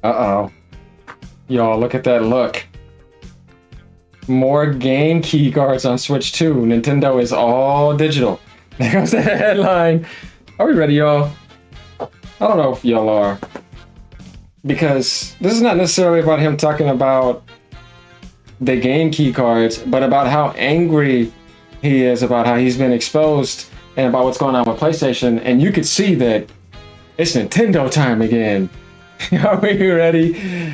Uh-oh. Y'all, look at that look. More game key cards on Switch 2. Nintendo is all digital. There goes the headline. Are we ready, y'all? I don't know if y'all are. Because this is not necessarily about him talking about the game key cards, but about how angry he is about how he's been exposed and about what's going on with PlayStation. And you could see that it's Nintendo time again. Are we ready?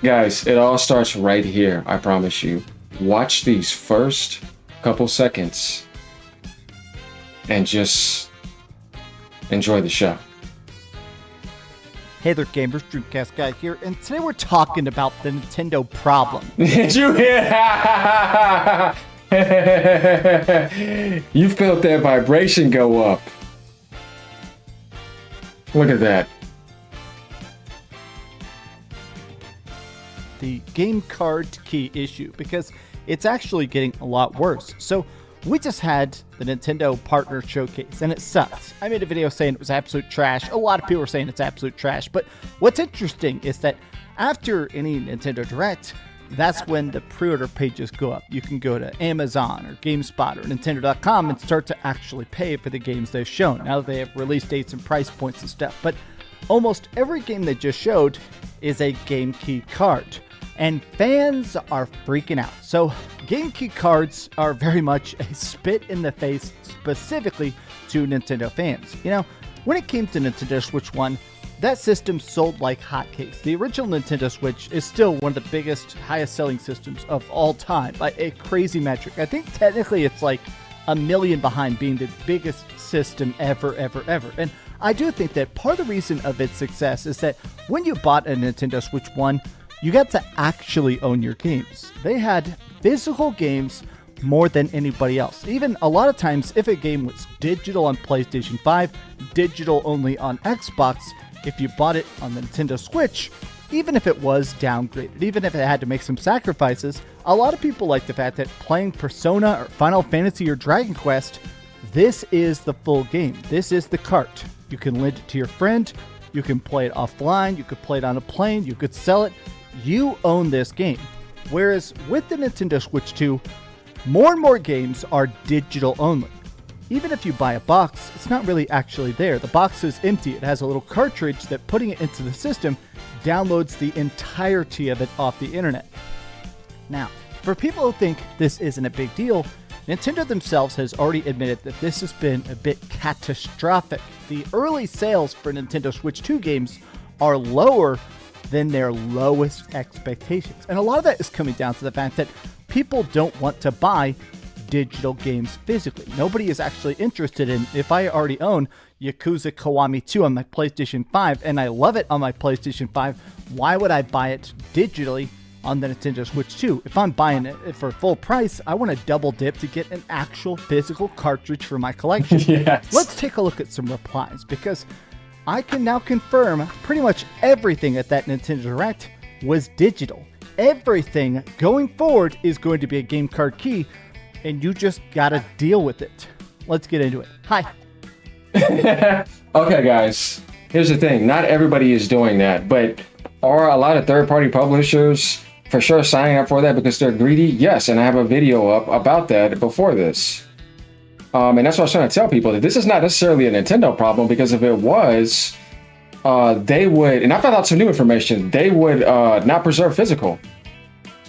Guys, it all starts right here, I promise you. Watch these first couple seconds and just enjoy the show. Hey there, gamers, DreamcastGuy here, and today we're talking about the Nintendo problem. Did you hear? You felt that vibration go up. Look at that. The game card key issue, because it's actually getting a lot worse. So we just had the Nintendo Partner Showcase, and it sucks. I made a video saying it was absolute trash. A lot of people are saying it's absolute trash, but what's interesting is that after any Nintendo Direct, that's when the pre-order pages go up. You can go to Amazon or GameSpot or Nintendo.com and start to actually pay for the games they've shown. Now that they have release dates and price points and stuff, but almost every game they just showed is a game key card. And fans are freaking out. So game key cards are very much a spit in the face specifically to Nintendo fans. You know, when it came to Nintendo Switch 1, that system sold like hotcakes. The original Nintendo Switch is still one of the biggest, highest selling systems of all time by a crazy metric. I think technically it's like a million behind being the biggest system ever. And I do think that part of the reason of its success is that when you bought a Nintendo Switch 1, you got to actually own your games. They had physical games more than anybody else. Even a lot of times, if a game was digital on PlayStation 5, digital only on Xbox, if you bought it on the Nintendo Switch, even if it was downgraded, even if it had to make some sacrifices, a lot of people like the fact that playing Persona or Final Fantasy or Dragon Quest, this is the full game. This is the cart. You can lend it to your friend, you can play it offline, you could play it on a plane, you could sell it. You own this game. Whereas with the Nintendo Switch 2, more and more games are digital only. Even if you buy a box, it's not really actually there. The box is empty. It has a little cartridge that putting it into the system downloads the entirety of it off the internet. Now, for people who think this isn't a big deal, Nintendo themselves has already admitted that this has been a bit catastrophic. The early sales for Nintendo Switch 2 games are lower than their lowest expectations. And a lot of that is coming down to the fact that people don't want to buy digital games physically. Nobody is actually interested in, if I already own Yakuza Kiwami 2 on my PlayStation 5 and I love it on my PlayStation 5, why would I buy it digitally on the Nintendo Switch 2? If I'm buying it for full price, I want to double dip to get an actual physical cartridge for my collection. Yes. Let's take a look at some replies, because I can now confirm pretty much everything at that Nintendo Direct was digital. Everything going forward is going to be a game card key, and you just gotta deal with it. Let's get into it. Hi. Okay, guys. Here's the thing. Not everybody is doing that, but are a lot of third-party publishers for sure signing up for that because they're greedy? Yes, and I have a video up about that before this. And that's what I was trying to tell people, that this is not necessarily a Nintendo problem, because if it was, they would, and I found out some new information, they would not preserve physical.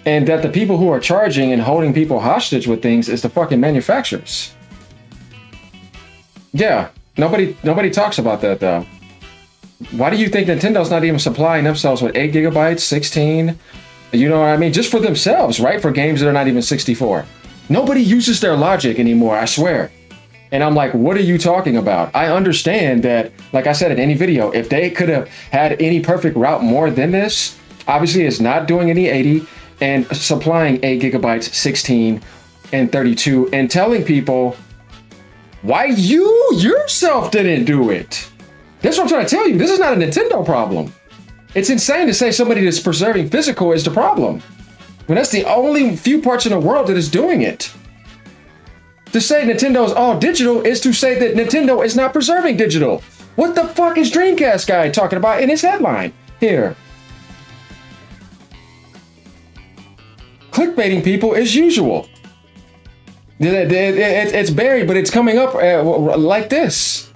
And that the people who are charging and holding people hostage with things is the fucking manufacturers. Yeah, nobody talks about that though. Why do you think Nintendo's not even supplying themselves with 8 gigabytes, 16? You know what I mean? Just for themselves, right? For games that are not even 64. Nobody uses their logic anymore, I swear. And I'm like, what are you talking about? I understand that, like I said in any video, if they could have had any perfect route more than this, obviously it's not doing any 80 and supplying 8 gigabytes, 16 and 32 and telling people why you yourself didn't do it. That's what I'm trying to tell you. This is not a Nintendo problem. It's insane to say somebody that's preserving physical is the problem, when that's the only few parts in the world that is doing it. To say Nintendo is all digital is to say that Nintendo is not preserving digital. What the fuck is DreamcastGuy talking about in his headline? Here, clickbaiting people as usual. It's buried, but it's coming up like this.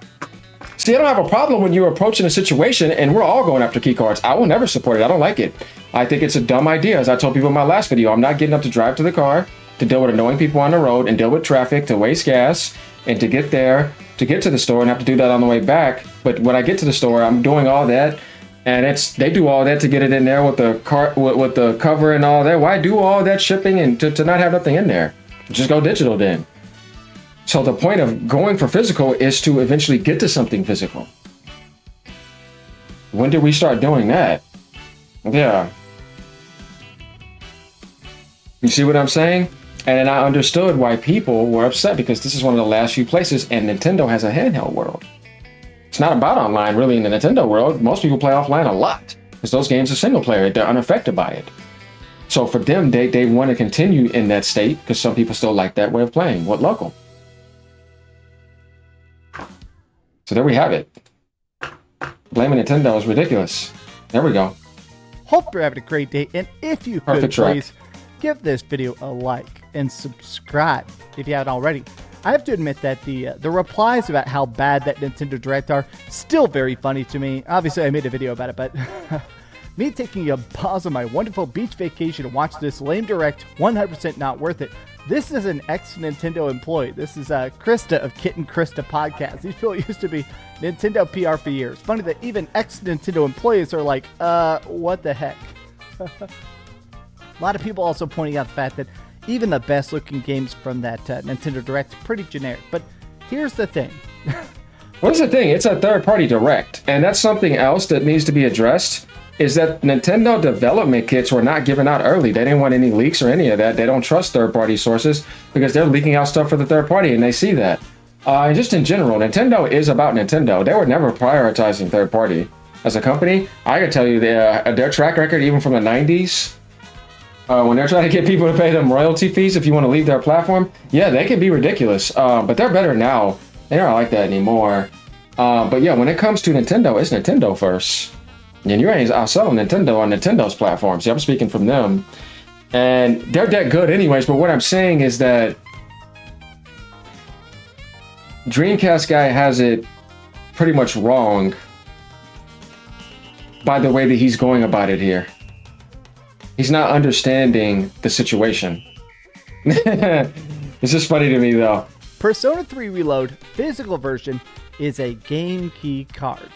See, I don't have a problem when you're approaching a situation and we're all going after key cards. I will never support it. I don't like it. I think it's a dumb idea. As I told people in my last video, I'm not getting up to drive to the car, to deal with annoying people on the road and deal with traffic, to waste gas, and to get there, to get to the store and have to do that on the way back. But when I get to the store, I'm doing all that. And they do all that to get it in there with the with the cover and all that. Why do all that shipping and to not have nothing in there? Just go digital then. So the point of going for physical is to eventually get to something physical. When did we start doing that? Yeah. You see what I'm saying? And then I understood why people were upset, because this is one of the last few places, and Nintendo has a handheld world. It's not about online really in the Nintendo world. Most people play offline a lot because those games are single player. They're unaffected by it. So for them, they want to continue in that state because some people still like that way of playing with local. So there we have it. Blaming Nintendo is ridiculous. There we go. Hope you're having a great day, and if you could, Perfect track. please give this video a like and subscribe if you haven't already. I have to admit that the replies about how bad that Nintendo Direct are still very funny to me. Obviously, I made a video about it, but me taking a pause on my wonderful beach vacation to watch this lame Direct, 100% not worth it. This is an ex-Nintendo employee. This is Krista of Kit and Krista podcast. These people used to be Nintendo PR for years. Funny that even ex-Nintendo employees are like, what the heck? A lot of people also pointing out the fact that even the best looking games from that Nintendo Direct are pretty generic. But here's the thing. What's the thing? It's a third-party Direct. And that's something else that needs to be addressed, is that Nintendo development kits were not given out early. They didn't want any leaks or any of that. They don't trust third-party sources because they're leaking out stuff for the third party, and they see that. And just in general, Nintendo is about Nintendo. They were never prioritizing third party. As a company, I can tell you their track record, even from the 90s, when they're trying to get people to pay them royalty fees if you want to leave their platform, yeah, they can be ridiculous. But they're better now. They're not like that anymore. But yeah, when it comes to Nintendo, it's Nintendo first. And you ain't outselling Nintendo on Nintendo's platform. See, I'm speaking from them. And they're that good anyways, but what I'm saying is that DreamcastGuy has it pretty much wrong by the way that he's going about it here. He's not understanding the situation. It's just funny to me, though. Persona 3 Reload physical version is a game key card.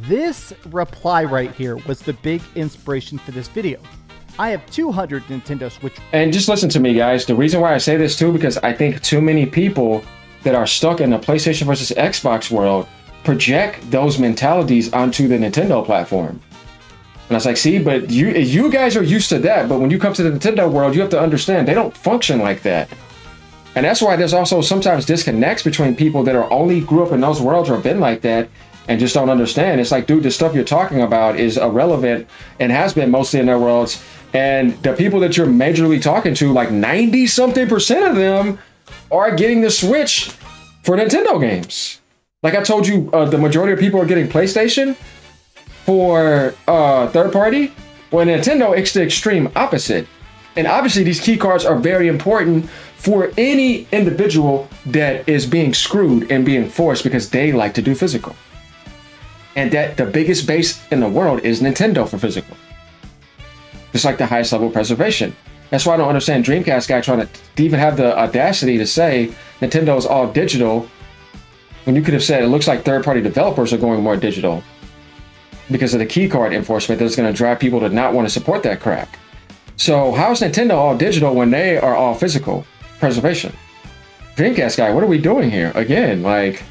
This reply right here was the big inspiration for this video. I have 200 Nintendo Switch. And just listen to me, guys. The reason why I say this, too, because I think too many people that are stuck in the PlayStation versus Xbox world project those mentalities onto the Nintendo platform. And I was like, see, but you guys are used to that. But when you come to the Nintendo world, you have to understand they don't function like that. And that's why there's also sometimes disconnects between people that are only grew up in those worlds or been like that and just don't understand. It's like, dude, the stuff you're talking about is irrelevant and has been mostly in their worlds. And the people that you're majorly talking to, like 90-something% of them are getting the Switch for Nintendo games. Like I told you, the majority of people are getting PlayStation for third party. Well, Nintendo, it's the extreme opposite. And obviously these key cards are very important for any individual that is being screwed and being forced because they like to do physical. And that the biggest base in the world is Nintendo for physical. Just like the highest level of preservation. That's why I don't understand DreamcastGuy trying to even have the audacity to say Nintendo is all digital when you could have said it looks like third-party developers are going more digital because of the key card enforcement that's going to drive people to not want to support that crap. So how's Nintendo all digital when they are all physical preservation? DreamcastGuy, what are we doing here? Again, like...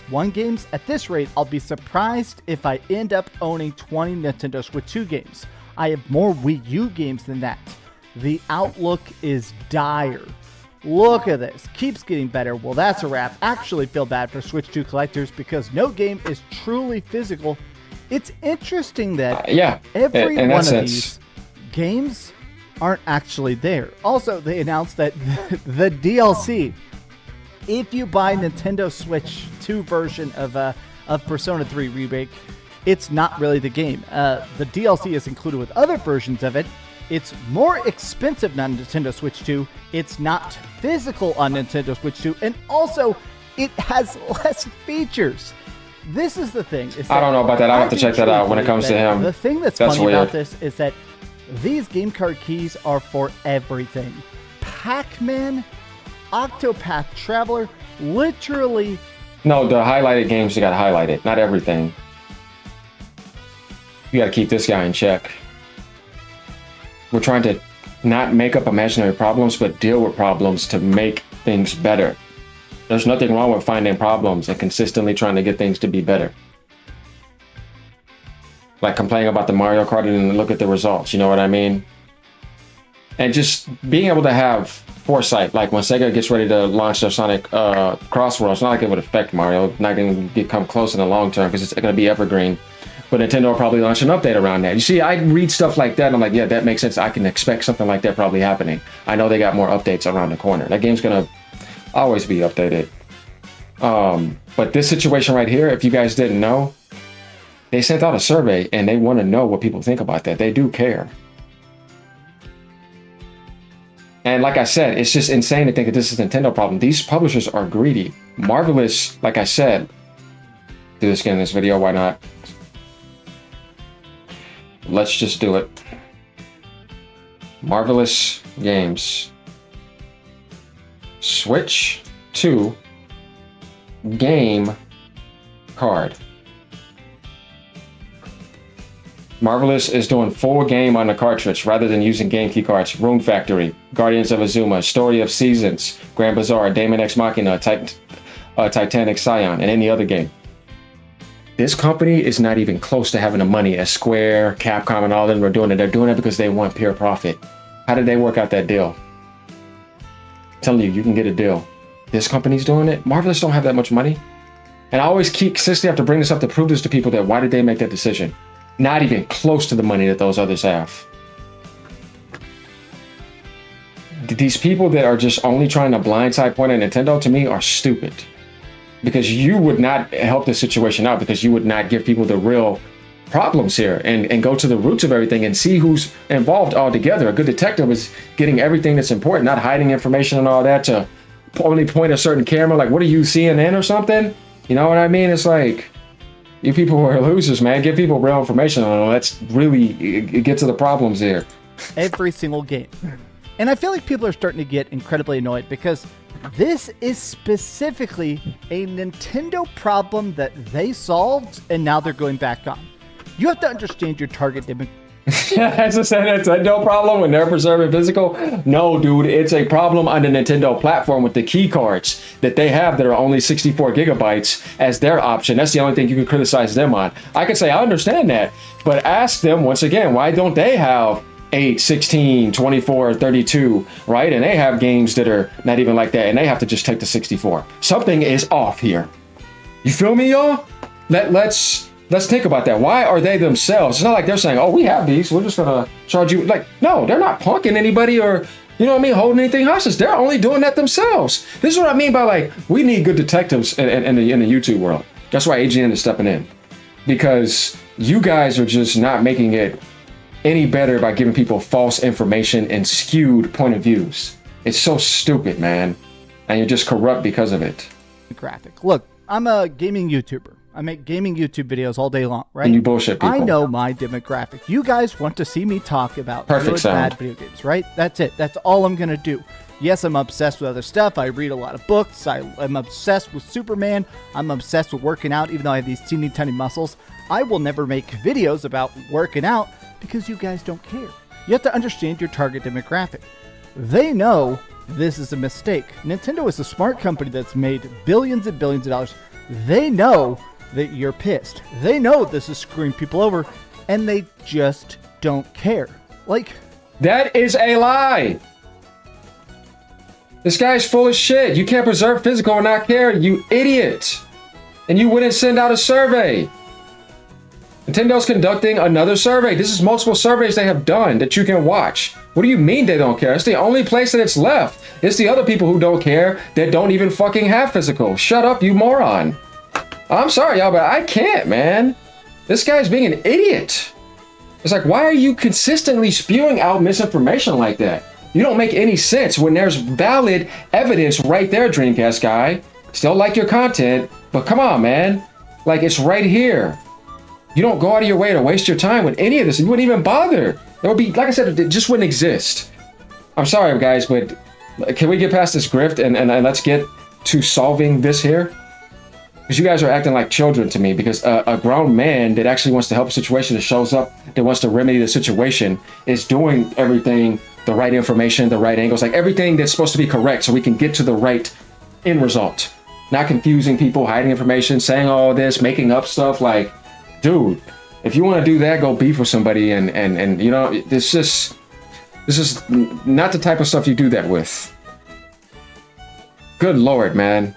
One games. At this rate, I'll be surprised if I end up owning 20 Nintendo Switch 2 games. I have more Wii U games than that. The outlook is dire. Look at this. Keeps getting better. Well, that's a wrap. Actually feel bad for Switch 2 collectors because no game is truly physical. It's interesting that every one of these games aren't actually there. Also, they announced that the DLC, if you buy Nintendo Switch 2 version of Persona 3 Remake, it's not really the game. The DLC is included with other versions of it, It's more expensive than Nintendo Switch 2. It's not physical on Nintendo Switch 2. And also, it has less features. This is the thing. I don't know about that. I'll have to check that out when it comes to him. The thing that's funny about this is that these game card keys are for everything. Pac-Man, Octopath Traveler, literally. No, the highlighted games, you got to highlight it. Not everything. You got to keep this guy in check. We're trying to not make up imaginary problems, but deal with problems to make things better. There's nothing wrong with finding problems and consistently trying to get things to be better. Like complaining about the Mario Kart and look at the results, you know what I mean? And just being able to have foresight, like when Sega gets ready to launch their Sonic Crossworld, it's not like it would affect Mario, it's not going to come close in the long term because it's going to be evergreen. But Nintendo will probably launch an update around that. You see, I read stuff like that and I'm like, yeah, that makes sense. I can expect something like that probably happening. I know they got more updates around the corner. That game's going to always be updated. But this situation right here, if you guys didn't know, they sent out a survey and they want to know what people think about that. They do care. And like I said, it's just insane to think that this is a Nintendo problem. These publishers are greedy. Marvelous, like I said, do this again in this video, why not? Let's just do it. Marvelous Games. Switch 2 game card. Marvelous is doing full game on the cartridge rather than using game key cards. Room Factory, Guardians of Azuma, Story of Seasons, Grand Bazaar, Daemon X Machina, Titanic Scion, and any other game. This company is not even close to having the money as Square, Capcom, and all of them are doing it. They're doing it because they want pure profit. How did they work out that deal? I'm telling you, you can get a deal. This company's doing it. Marvelous don't have that much money. And I always consistently have to bring this up to prove this to people that why did they make that decision? Not even close to the money that those others have. These people that are just only trying to blindside point at Nintendo, to me, are stupid. Because you would not help the situation out, because you would not give people the real problems here and go to the roots of everything and see who's involved altogether. A good detective is getting everything that's important, not hiding information and all that to only point a certain camera. Like, what are you, CNN or something? You know what I mean? It's like, you people who are losers, man. Give people real information on them. Let's really get to the problems here. Every single game. And I feel like people are starting to get incredibly annoyed because this is specifically a Nintendo problem that they solved and now they're going back on. You have to understand your target demographic. As I said, it's a Nintendo problem when they're preserving physical. No, dude, it's a problem on the Nintendo platform with the key cards that they have that are only 64 gigabytes as their option. That's the only thing you can criticize them on. I can say, I understand that, but ask them once again, why don't they have 8, 16, 24, 32, right? And they have games that are not even like that, and they have to just take the 64. Something is off here. You feel me, y'all? Let's think about that. Why are they themselves? It's not like they're saying, oh, we have these, we're just gonna charge you. Like, no, they're not punking anybody or, you know what I mean, holding anything hostage. They're only doing that themselves. This is what I mean by, like, we need good detectives in the YouTube world. That's why AGN is stepping in. Because you guys are just not making it any better by giving people false information and skewed point of views. It's so stupid, man. And you're just corrupt because of it. Graphic. Look, I'm a gaming YouTuber. I make gaming YouTube videos all day long, right? And you bullshit people. I know my demographic. You guys want to see me talk about good, bad video games, right? That's it. That's all I'm going to do. Yes, I'm obsessed with other stuff. I read a lot of books. I'm obsessed with Superman. I'm obsessed with working out, even though I have these teeny tiny muscles. I will never make videos about working out because you guys don't care. You have to understand your target demographic. They know this is a mistake. Nintendo is a smart company that's made billions and billions of dollars. They know that you're pissed. They know this is screwing people over, and they just don't care. Like, that is a lie. This guy's full of shit. You can't preserve physical and not care, you idiot. And you wouldn't send out a survey. Nintendo's conducting another survey. This is multiple surveys they have done that you can watch. What do you mean they don't care? It's the only place that it's left. It's the other people who don't care that don't even fucking have physical. Shut up, you moron. I'm sorry, y'all, but I can't, man. This guy's being an idiot. It's like, why are you consistently spewing out misinformation like that? You don't make any sense when there's valid evidence right there, Dreamcast guy. Still like your content, but come on, man. Like, it's right here. You don't go out of your way to waste your time with any of this. You wouldn't even bother. It would be, like I said, it just wouldn't exist. I'm sorry, guys, but can we get past this grift and let's get to solving this here? Because you guys are acting like children to me, because a grown man that actually wants to help a situation, that shows up, that wants to remedy the situation, is doing everything, the right information, the right angles, like everything that's supposed to be correct so we can get to the right end result. Not confusing people, hiding information, saying all this, making up stuff. Like, dude, if you want to do that, go beef with somebody, and you know, this is not the type of stuff you do that with. Good Lord, man.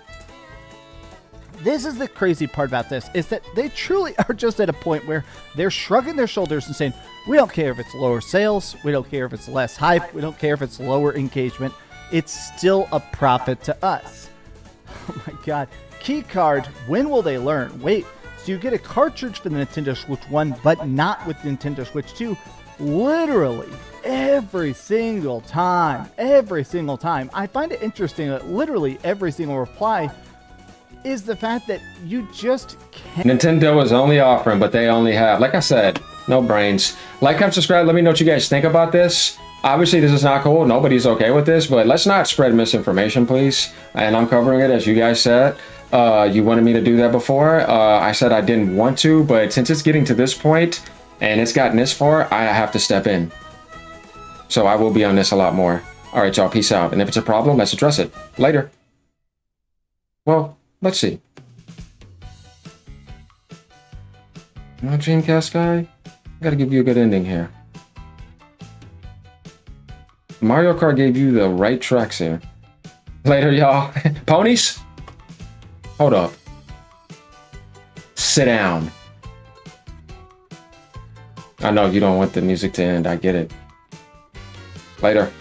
This is the crazy part about this, is that they truly are just at a point where they're shrugging their shoulders and saying, we don't care if it's lower sales, we don't care if it's less hype, we don't care if it's lower engagement, it's still a profit to us. Oh my god. Keycard, when will they learn? Wait, so you get a cartridge for the Nintendo Switch 1, but not with Nintendo Switch 2. Literally, every single time. I find it interesting that literally every single reply is the fact that you just can't. Nintendo is only offering, but they only have, like I said, no brains. Like, comment, subscribe. Let me know what you guys think about this. Obviously, this is not cool. Nobody's okay with this, but let's not spread misinformation, please. And I'm covering it, as you guys said. You wanted me to do that before. I said I didn't want to, but since it's getting to this point and it's gotten this far, I have to step in. So I will be on this a lot more. All right, y'all. Peace out. And if it's a problem, let's address it later. Well, let's see. No, Dreamcast guy, I gotta give you a good ending here. Mario Kart gave you the right tracks here. Later, y'all. Ponies? Hold up. Sit down. I know you don't want the music to end. I get it. Later.